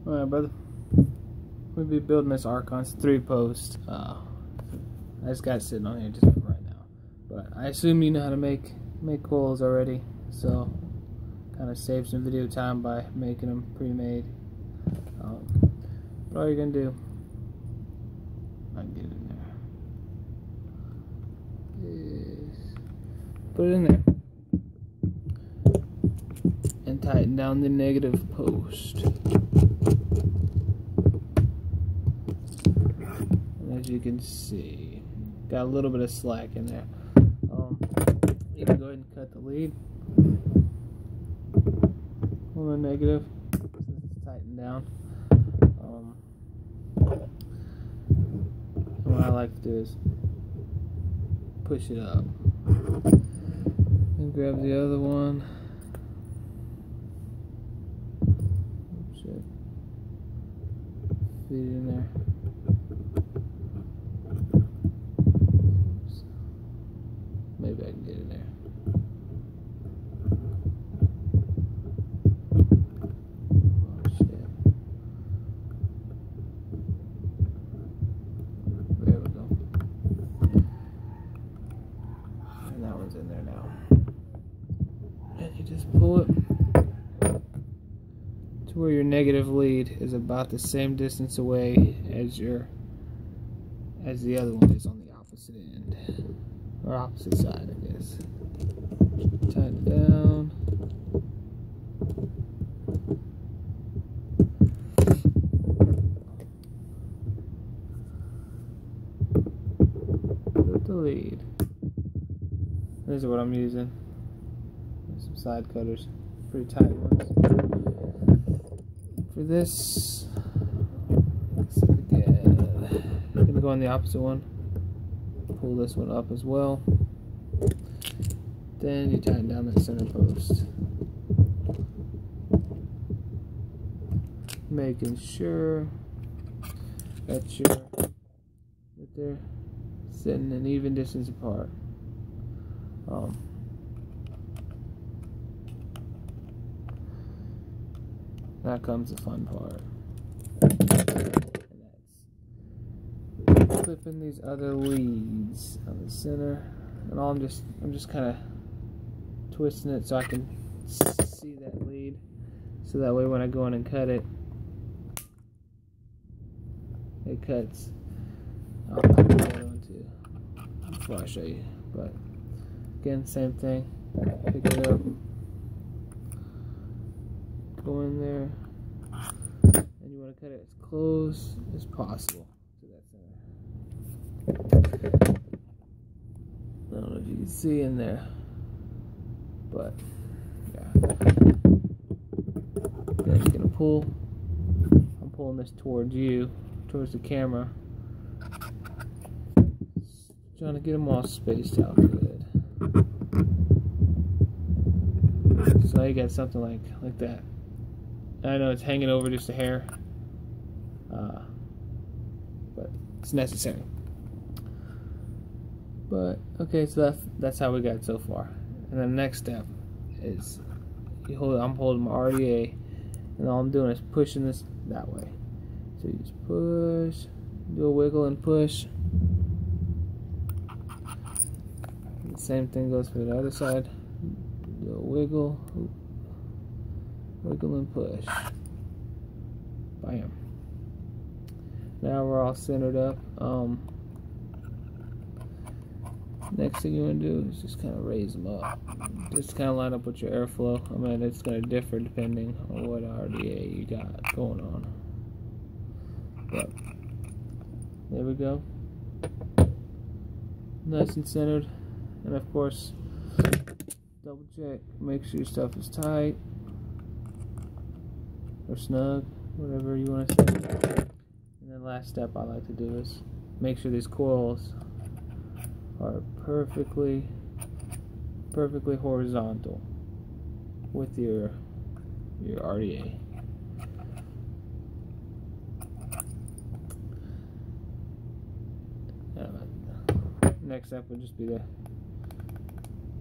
Alright, brother. We'll be building this Archon 3 post. I just got it sitting on here just right now. But I assume you know how to make coils already, so kind of save some video time by making them pre-made. But all you're gonna do, I can get it in there, is put it in there and tighten down the negative post. And as you can see, got a little bit of slack in there. You can go ahead and cut the lead on the negative since it's tightened down. And what I like to do is push it up and grab the other one. Shit. Feed it in there. Maybe I can get in there. Oh shit. There we go. And that one's in there now. And you just pull it to where your negative lead is about the same distance away as the other one is on the opposite end. Or opposite side, I guess. Tighten it down. Put the lead. These are what I'm using. There's some side cutters, pretty tight ones. For this, let's see again. I'm gonna go on the opposite one. Pull this one up as well. Then you tighten down that center post, making sure that they're sitting an even distance apart. Now comes the fun part. Clipping these other leads on the center, and I'm just kind of twisting it so I can see that lead, so that way when I go in and cut it, it cuts. I'll put the other one too before I show you. But again, same thing. Pick it up, go in there, and you want to cut it as close as possible. I don't know if you can see in there, but yeah. Then you're gonna pull. I'm pulling this towards you, towards the camera. Trying to get them all spaced out good. So now you got something like that. I know it's hanging over just a hair, but it's necessary. But okay, so that's how we got so far. And then the next step is I'm holding my RDA, and all I'm doing is pushing this that way. So you just push, do a wiggle and push. And the same thing goes for the other side. Do a wiggle, wiggle and push. Bam. Now we're all centered up. Next thing you want to do is just kind of raise them up. Just kind of line up with your airflow. I mean, it's going to differ depending on what RDA you got going on. But there we go. Nice and centered. And of course, double check. Make sure your stuff is tight or snug, whatever you want to say. And then last step I like to do is make sure these coils are perfectly horizontal with your RDA. Next step would just be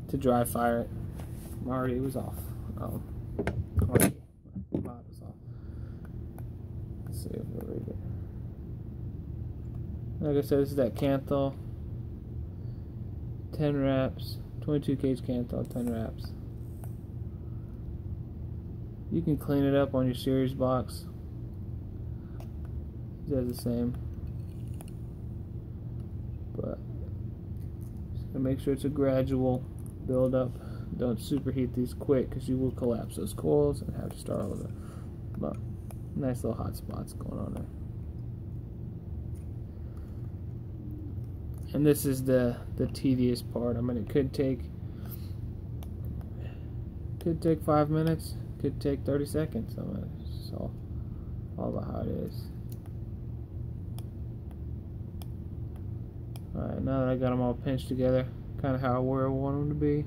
to dry fire it. My RDA was off. Mod was off. Let's see if we'll read it. Like I said, this is that Kanthal. 10 wraps. 22 gauge Kanthal, 10 wraps. You can clean it up on your series box. It does the same. But just gotta make sure it's a gradual build up. Don't superheat these quick because you will collapse those coils and have to start all over. But nice little hot spots going on there. And this is the tedious part. I mean, it could take 5 minutes, could take 30 seconds. I mean, it's all about how it is. Alright, now that I got them all pinched together, kind of how where I want them to be.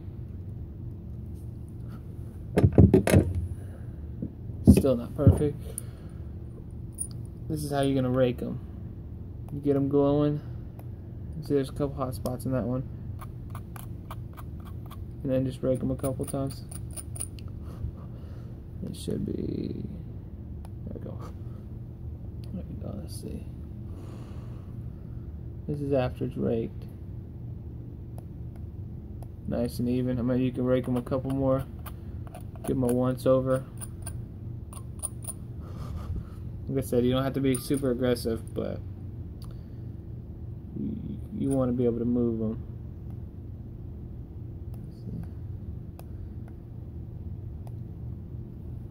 Still not perfect. This is how you're gonna rake them. You get them glowing. See, there's a couple hot spots in that one, and then just rake them a couple times. It should be. There we go. There we go. Let's see. This is after it's raked. Nice and even. I mean, you can rake them a couple more. Give them a once over. Like I said, you don't have to be super aggressive, but you want to be able to move them.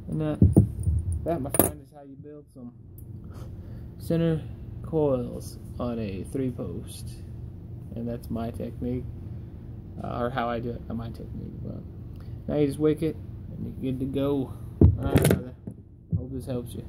And that, my friend, is how you build some center coils on a 3-post. And that's my technique, or how I do it. Not my technique, but now you just wick it, and you're good to go. Alright, brother. Hope this helps you.